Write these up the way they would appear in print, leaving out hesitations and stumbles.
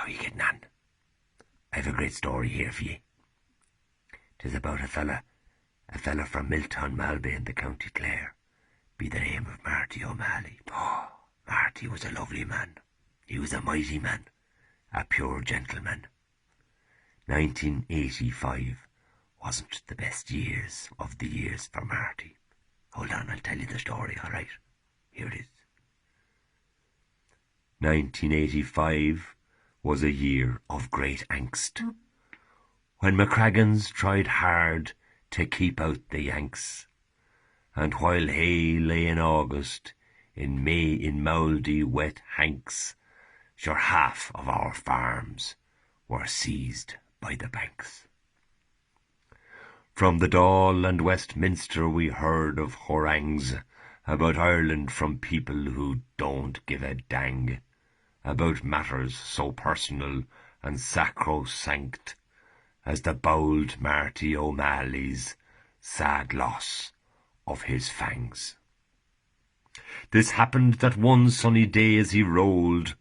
How are you getting on? I've a great story here for ye. 'Tis about a fella from Fintan Vallely in the County Clare, be the name of Marty O Malleys. Oh, Marty was a lovely man. He was a mighty man, a pure gentleman. 1985 wasn't the best years of the years for Marty. Hold on, I'll tell you the story, all right? Here it is. 1985 was a year of great angst, when McCraggan's tried hard to keep out the Yanks, and while hay lay in August, in May in mouldy wet hanks, sure half of our farms were seized by the banks. From the Dáil and Westminster we heard of harangues about Ireland from people who don't give a dang about matters so personal and sacrosanct as the bold Marty O Malleys' sad loss of his fangs. This happened that one sunny day as he rolled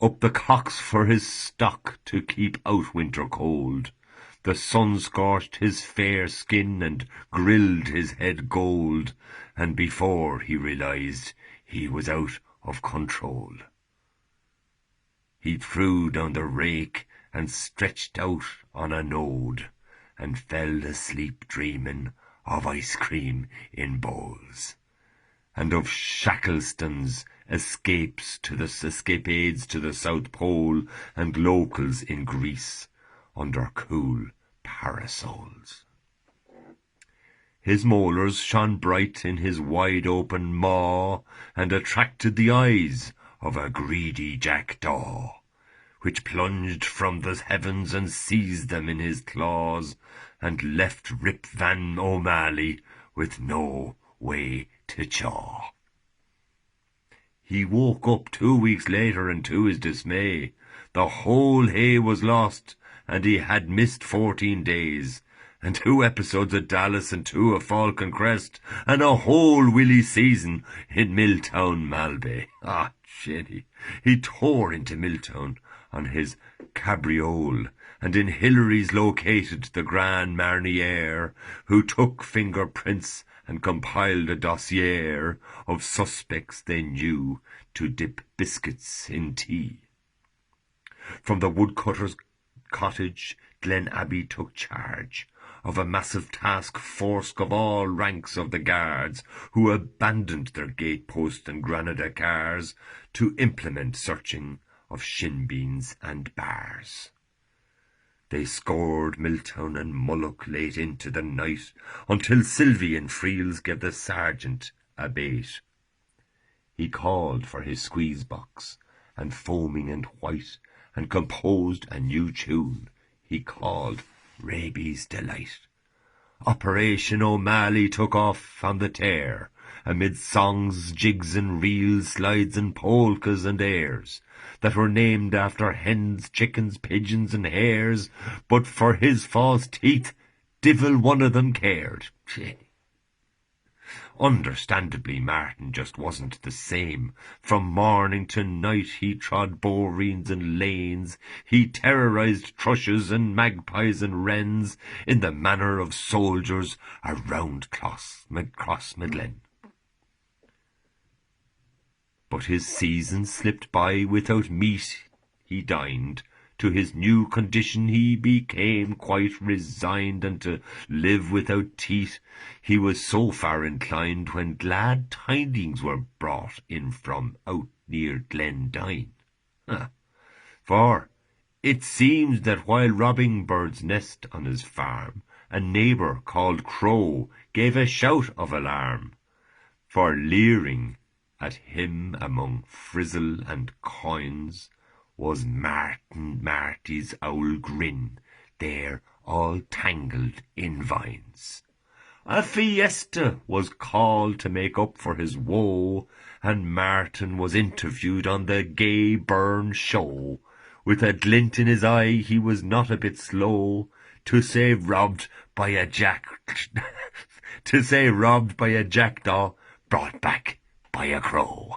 up the cocks for his stock to keep out winter cold, the sun scorched his fair skin and grilled his head gold, and before he realized he was out of control, he threw down the rake and stretched out on a node and fell asleep dreaming of ice cream in bowls, and of Shackleton's escapades to the South Pole and locals in Greece under cool parasols. His molars shone bright in his wide-open maw and attracted the eyes of a greedy jackdaw, which plunged from the heavens and seized them in his claws and left Rip Van O'Malley with no way to chaw. He woke up 2 weeks later, and to his dismay, the whole hay was lost, and he had missed 14 days, and 2 episodes of Dallas and 2 of Falcon Crest, and a whole Willie season in Milltown Malbay. Ah, Jenny, he tore into Milltown on his cabriole, and in Hillary's located the Grand Marnier, who took fingerprints and compiled a dossier of suspects they knew to dip biscuits in tea. From the woodcutter's cottage, Glen Abbey took charge of a massive task force of all ranks of the guards, who abandoned their gateposts and Granada cars to implement searching of shin beans and bars. They scoured Milltown and Mullock late into the night, until Sylvie and Freels gave the sergeant a bait. He called for his squeeze box, and foaming and white, and composed a new tune he called Raby's Delight. Operation O'Malley took off on the tear, amid songs, jigs and reels, slides and polkas and airs, that were named after hens, chickens, pigeons and hares, but for his false teeth, divil one of them cared. Understandably, Martin just wasn't the same. From morning to night he trod boreens and lanes, he terrorized thrushes and magpies and wrens, in the manner of soldiers around Crossmaglen. But his season slipped by without meat he dined. To his new condition he became quite resigned, and to live without teeth he was so far inclined, when glad tidings were brought in from out near Glendine. For it seems that while robbing birds' nest on his farm, a neighbour called Crow gave a shout of alarm, for leering at him among frizzle and coins was Marty's owl grin, there all tangled in vines. A fiesta was called to make up for his woe, and Martin was interviewed on the Gay Burn show. With a glint in his eye he was not a bit slow to say robbed by a jackdaw brought back by a crow.